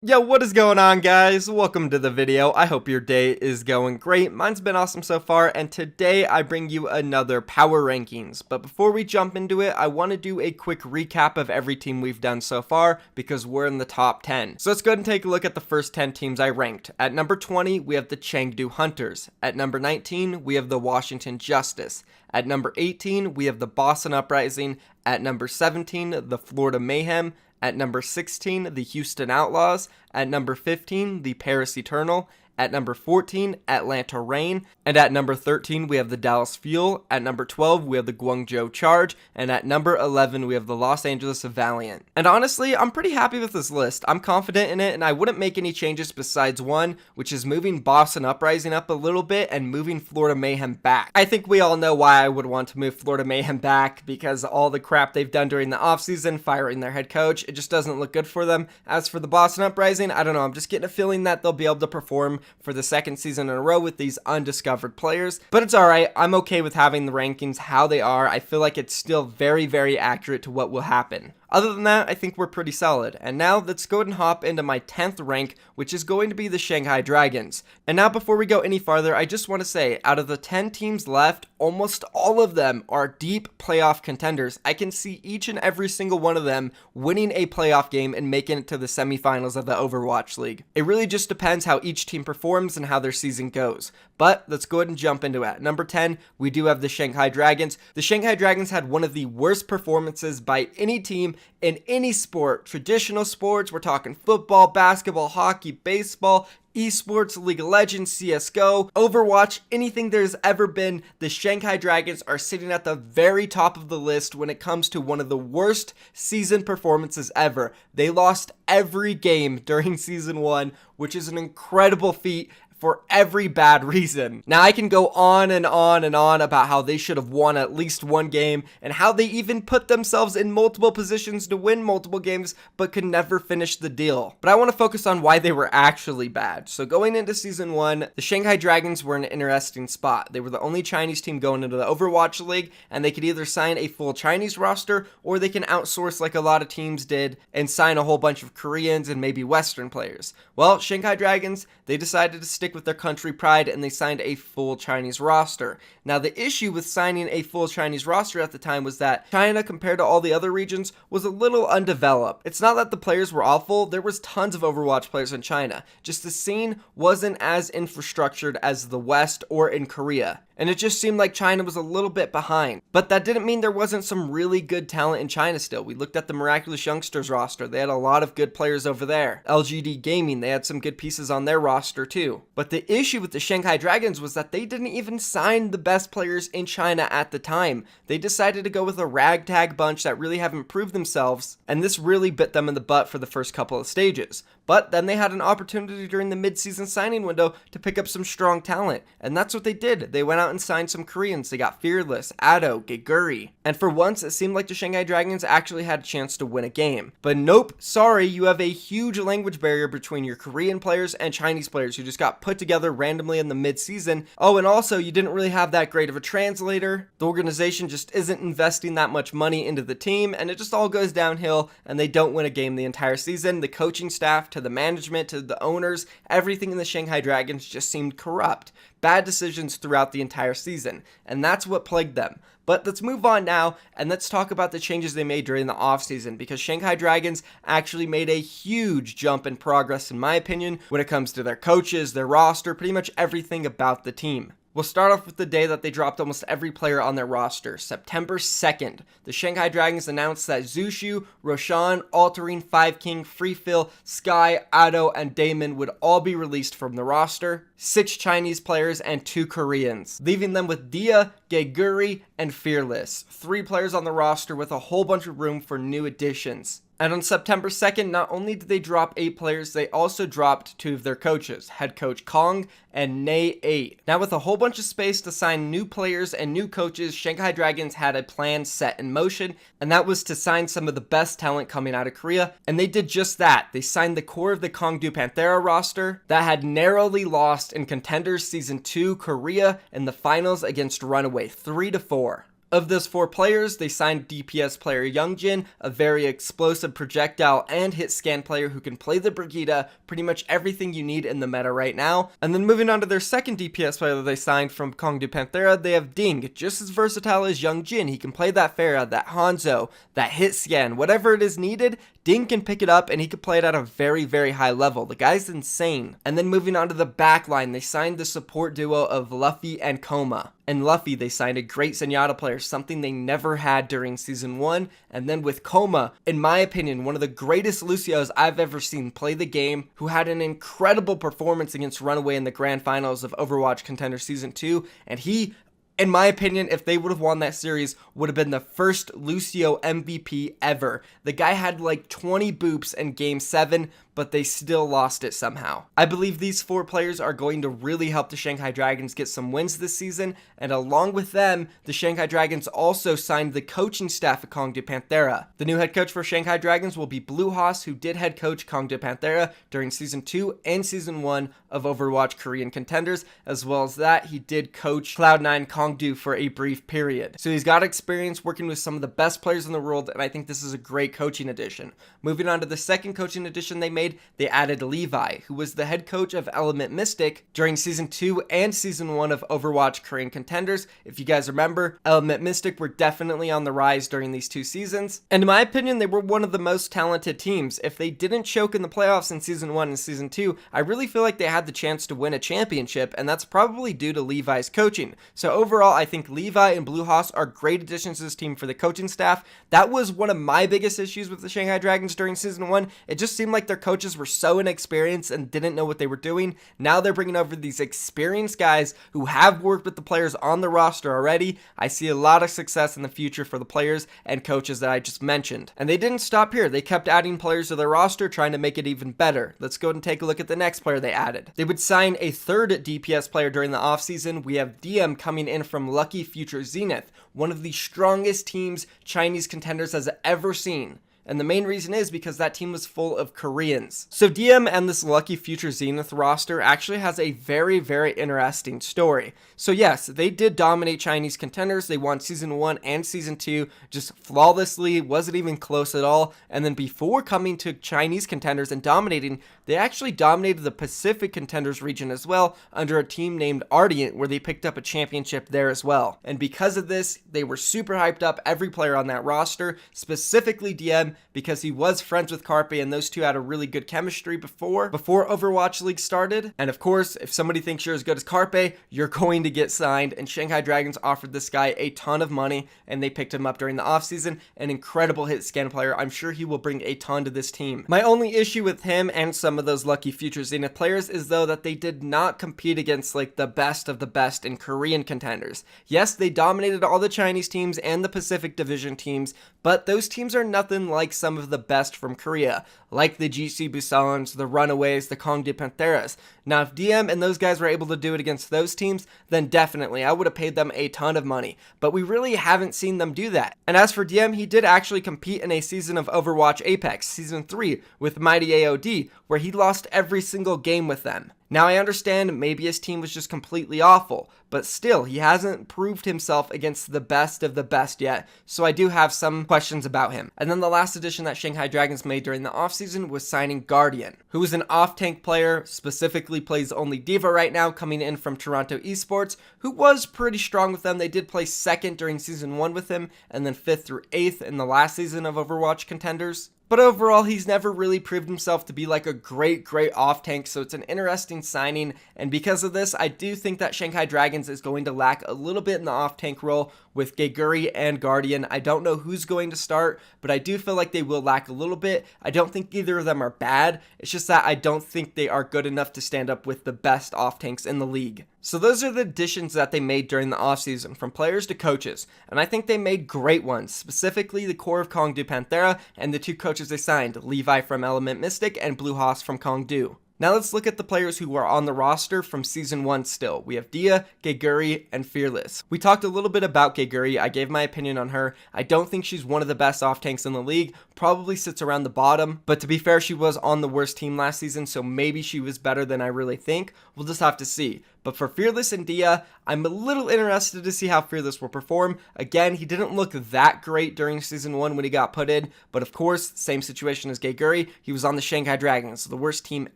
Yo, what is going on, guys? Welcome to the video. I hope your day is going great. Mine's been awesome so far, and today I bring you another power rankings. But before we jump into it, I want to do a quick recap of every team we've done so far because we're in the top 10. So let's go ahead and take a look at the first 10 teams I ranked. At number 20, we have the Chengdu Hunters. At number 19, we have the Washington Justice. At number 18, we have the Boston Uprising. At number 17, the Florida Mayhem. At number 16, the Houston Outlaws. At number 15, the Paris Eternal. At number 14, Atlanta Reign. And at number 13, we have the Dallas Fuel. At number 12, we have the Guangzhou Charge. And at number 11, we have the Los Angeles Valiant. And honestly, I'm pretty happy with this list. I'm confident in it, and I wouldn't make any changes besides one, which is moving Boston Uprising up a little bit and moving Florida Mayhem back. I think we all know why I would want to move Florida Mayhem back, because all the crap they've done during the offseason, firing their head coach, it just doesn't look good for them. As for the Boston Uprising, I don't know, I'm just getting a feeling that they'll be able to perform for the second season in a row with these undiscovered players, but it's alright. I'm okay with having the rankings how they are. I feel like it's still very, very accurate to what will happen. Other than that, I think we're pretty solid. And now let's go ahead and hop into my 10th rank, which is going to be the Shanghai Dragons. And now before we go any farther, I just want to say, out of the 10 teams left, almost all of them are deep playoff contenders. I can see each and every single one of them winning a playoff game and making it to the semifinals of the Overwatch League. It really just depends how each team performs and how their season goes. But let's go ahead and jump into it. At number 10, we do have the Shanghai Dragons. The Shanghai Dragons had one of the worst performances by any team in any sport. Traditional sports, we're talking football, basketball, hockey, baseball, esports, League of Legends, CSGO, Overwatch, anything there's ever been. The Shanghai Dragons are sitting at the very top of the list when it comes to one of the worst season performances ever. They lost every game during season 1, which is an incredible feat for every bad reason. Now, I can go on and on and on about how they should have won at least one game and how they even put themselves in multiple positions to win multiple games but could never finish the deal. But I want to focus on why they were actually bad. So going into season 1, the Shanghai Dragons were in an interesting spot. They were the only Chinese team going into the Overwatch League, and they could either sign a full Chinese roster or they can outsource like a lot of teams did and sign a whole bunch of Koreans and maybe Western players. Well, Shanghai Dragons, they decided to stick with their country pride and they signed a full Chinese roster. Now, the issue with signing a full Chinese roster at the time was that China, compared to all the other regions, was a little undeveloped. It's not that the players were awful. There was tons of Overwatch players in China. Just the scene wasn't as infrastructured as the West or in Korea. And it just seemed like China was a little bit behind. But that didn't mean there wasn't some really good talent in China still. We looked at the Miraculous Youngsters roster. They had a lot of good players over there. LGD Gaming, they had some good pieces on their roster too. But the issue with the Shanghai Dragons was that they didn't even sign the best players in China at the time. They decided to go with a ragtag bunch that really haven't proved themselves, and this really bit them in the butt for the first couple of stages. But then they had an opportunity during the mid-season signing window to pick up some strong talent, and that's what they did. They went out and signed some Koreans. They got Fearless, Ado, Geguri, and for once it seemed like the Shanghai Dragons actually had a chance to win a game. But nope, sorry, you have a huge language barrier between your Korean players and Chinese players who just got put together randomly in the mid-season. Oh, and also you didn't really have that great of a translator. The organization just isn't investing that much money into the team, and it just all goes downhill, and they don't win a game the entire season. The coaching staff, to the management, to the owners, everything in the Shanghai Dragons just seemed corrupt. Bad decisions throughout the entire season, and that's what plagued them. But let's move on now, and let's talk about the changes they made during the offseason, because Shanghai Dragons actually made a huge jump in progress, in my opinion, when it comes to their coaches, their roster, pretty much everything about the team. We'll start off with the day that they dropped almost every player on their roster. September 2nd, the Shanghai Dragons announced that Zushu, Roshan, Altering, Five King, Freefill, Sky, Ado, and Damon would all be released from the roster. 6 Chinese players and 2 Koreans, leaving them with Dia, Geguri, and Fearless. 3 players on the roster with a whole bunch of room for new additions. And on September 2nd, not only did they drop 8 players, they also dropped 2 of their coaches, head coach Kong and Nay 8. Now, with a whole bunch of space to sign new players and new coaches, Shanghai Dragons had a plan set in motion, and that was to sign some of the best talent coming out of Korea, and they did just that. They signed the core of the Kongdu Panthera roster that had narrowly lost in Contenders Season 2 Korea in the finals against Runaway 3-4. Of those 4 players, they signed DPS player Youngjin, a very explosive projectile and hit scan player who can play the Brigitte, pretty much everything you need in the meta right now. And then moving on to their second DPS player that they signed from Kongdu Panthera, they have Ding, just as versatile as Youngjin. He can play that Pharah, that Hanzo, that hit scan, whatever it is needed, Ding can pick it up and he can play it at a very, very high level. The guy's insane. And then moving on to the back line, they signed the support duo of Luffy and Koma. And Luffy, they signed a great Zenyatta player, something they never had during Season 1. And then with Koma, in my opinion, one of the greatest Lucios I've ever seen play the game, who had an incredible performance against Runaway in the Grand Finals of Overwatch Contender Season 2. And he, in my opinion, if they would have won that series, would have been the first Lucio MVP ever. The guy had like 20 boops in Game 7, but they still lost it somehow. I believe these 4 players are going to really help the Shanghai Dragons get some wins this season, and along with them, the Shanghai Dragons also signed the coaching staff at Kongdu Panthera. The new head coach for Shanghai Dragons will be Blue Hoss, who did head coach Kongdu Panthera during Season 2 and Season 1 of Overwatch Korean Contenders, as well as that, he did coach Cloud9 Kongdu for a brief period. So he's got experience working with some of the best players in the world, and I think this is a great coaching addition. Moving on to the second coaching addition they made, they added Levi, who was the head coach of Element Mystic during Season 2 and Season 1 of Overwatch Korean Contenders. If you guys remember, Element Mystic were definitely on the rise during these 2 seasons, and in my opinion, they were one of the most talented teams. If they didn't choke in the playoffs in Season 1 and Season 2, I really feel like they had the chance to win a championship, and that's probably due to Levi's coaching. So overall, I think Levi and Blue Hoss are great additions to this team for the coaching staff. That was one of my biggest issues with the Shanghai Dragons during Season 1. It just seemed like their coaches were so inexperienced and didn't know what they were doing. Now they're bringing over these experienced guys who have worked with the players on the roster already. I see a lot of success in the future for the players and coaches that I just mentioned. And they didn't stop here. They kept adding players to their roster, trying to make it even better. Let's go and take a look at the next player they added. They would sign a third DPS player during the offseason. We have DM coming in from Lucky Future Zenith, one of the strongest teams Chinese Contenders has ever seen. And the main reason is because that team was full of Koreans. So DM and this Lucky Future Zenith roster actually has a very, very interesting story. So yes, they did dominate Chinese Contenders. They won Season 1 and Season 2 just flawlessly, wasn't even close at all. And then before coming to Chinese Contenders and dominating, they actually dominated the Pacific Contenders region as well under a team named Ardent, where they picked up a championship there as well. And because of this, they were super hyped up, every player on that roster, specifically DM, because he was friends with Carpe and those two had a really good chemistry before Overwatch League started. And of course, if somebody thinks you're as good as Carpe, you're going to get signed, and Shanghai Dragons offered this guy a ton of money and they picked him up during the offseason. An incredible hit scan player. I'm sure he will bring a ton to this team. My only issue with him and some of those Lucky Future Zenith players is though that they did not compete against like the best of the best in Korean Contenders. Yes, they dominated all the Chinese teams and the Pacific Division teams, but those teams are nothing like some of the best from Korea, like the GC Busons, the Runaways, the Kongdu Pantheras. Now, if DM and those guys were able to do it against those teams, then definitely I would have paid them a ton of money, but we really haven't seen them do that. And as for DM, he did actually compete in a season of Overwatch Apex, Season 3, with Mighty AOD, where he lost every single game with them. Now, I understand maybe his team was just completely awful, but still, he hasn't proved himself against the best of the best yet, so I do have some questions about him. And then the last addition that Shanghai Dragons made during the offseason was signing Guardian, who is an off-tank player, specifically plays only Diva right now, coming in from Toronto Esports, who was pretty strong with them. They did play second during Season 1 with him, and then 5th through 8th in the last season of Overwatch Contenders. But overall, he's never really proved himself to be like a great off-tank, so it's an interesting signing, and because of this, I do think that Shanghai Dragons is going to lack a little bit in the off-tank role with Geguri and Guardian. I don't know who's going to start, but I do feel like they will lack a little bit. I don't think either of them are bad, it's just that I don't think they are good enough to stand up with the best off-tanks in the league. So those are the additions that they made during the offseason, from players to coaches, and I think they made great ones, specifically the core of Kongdu Panthera and the two coaches they signed, Levi from Element Mystic and Blue Hoss from Kongdu. Now let's look at the players who are on the roster from Season 1 still. We have Dia, Geguri, and Fearless. We talked a little bit about Geguri. I gave my opinion on her. I don't think she's one of the best off-tanks in the league. Probably sits around the bottom. But to be fair, she was on the worst team last season, so maybe she was better than I really think. We'll just have to see. But for Fearless and Dia, I'm a little interested to see how Fearless will perform. Again, he didn't look that great during Season 1 when he got put in, but of course, same situation as Geguri, he was on the Shanghai Dragons, the worst team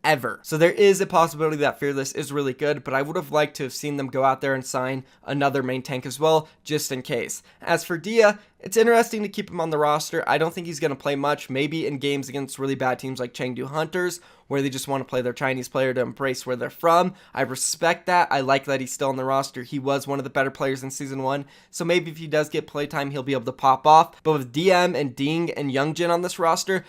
ever. So there is a possibility that Fearless is really good, but I would have liked to have seen them go out there and sign another main tank as well, just in case. As for Dia, it's interesting to keep him on the roster. I don't think he's going to play much, maybe in games against really bad teams like Chengdu Hunters, where they just want to play their Chinese player to embrace where they're from. I respect that. I like that he's still on the roster. He was one of the better players in Season 1, so maybe if he does get playtime, he'll be able to pop off. But with DM and Ding and Youngjin on this roster,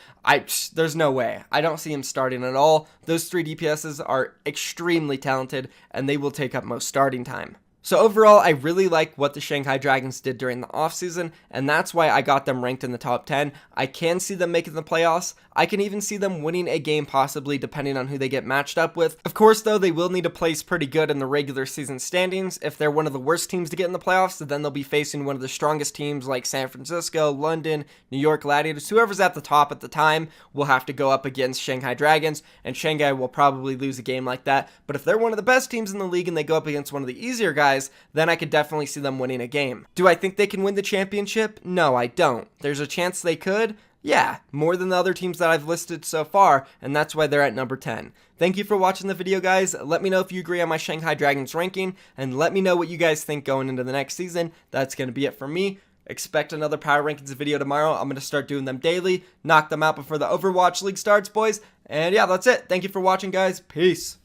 there's no way. I don't see him starting at all. Those 3 DPSs are extremely talented, and they will take up most starting time. So overall, I really like what the Shanghai Dragons did during the offseason, and that's why I got them ranked in the top 10. I can see them making the playoffs. I can even see them winning a game possibly, depending on who they get matched up with. Of course, though, they will need to place pretty good in the regular season standings. If they're one of the worst teams to get in the playoffs, then they'll be facing one of the strongest teams like San Francisco, London, New York Gladiators. Whoever's at the top at the time will have to go up against Shanghai Dragons, and Shanghai will probably lose a game like that. But if they're one of the best teams in the league and they go up against one of the easier guys, then I could definitely see them winning a game. Do I think they can win the championship? No, I don't. There's a chance they could. Yeah, more than the other teams that I've listed so far, and that's why they're at number 10. Thank you for watching the video, guys. Let me know if you agree on my Shanghai Dragons ranking, and let me know what you guys think going into the next season. That's going to be it for me. Expect another Power Rankings video tomorrow. I'm going to start doing them daily, knock them out before the Overwatch League starts, boys. And yeah, that's it. Thank you for watching, guys. Peace.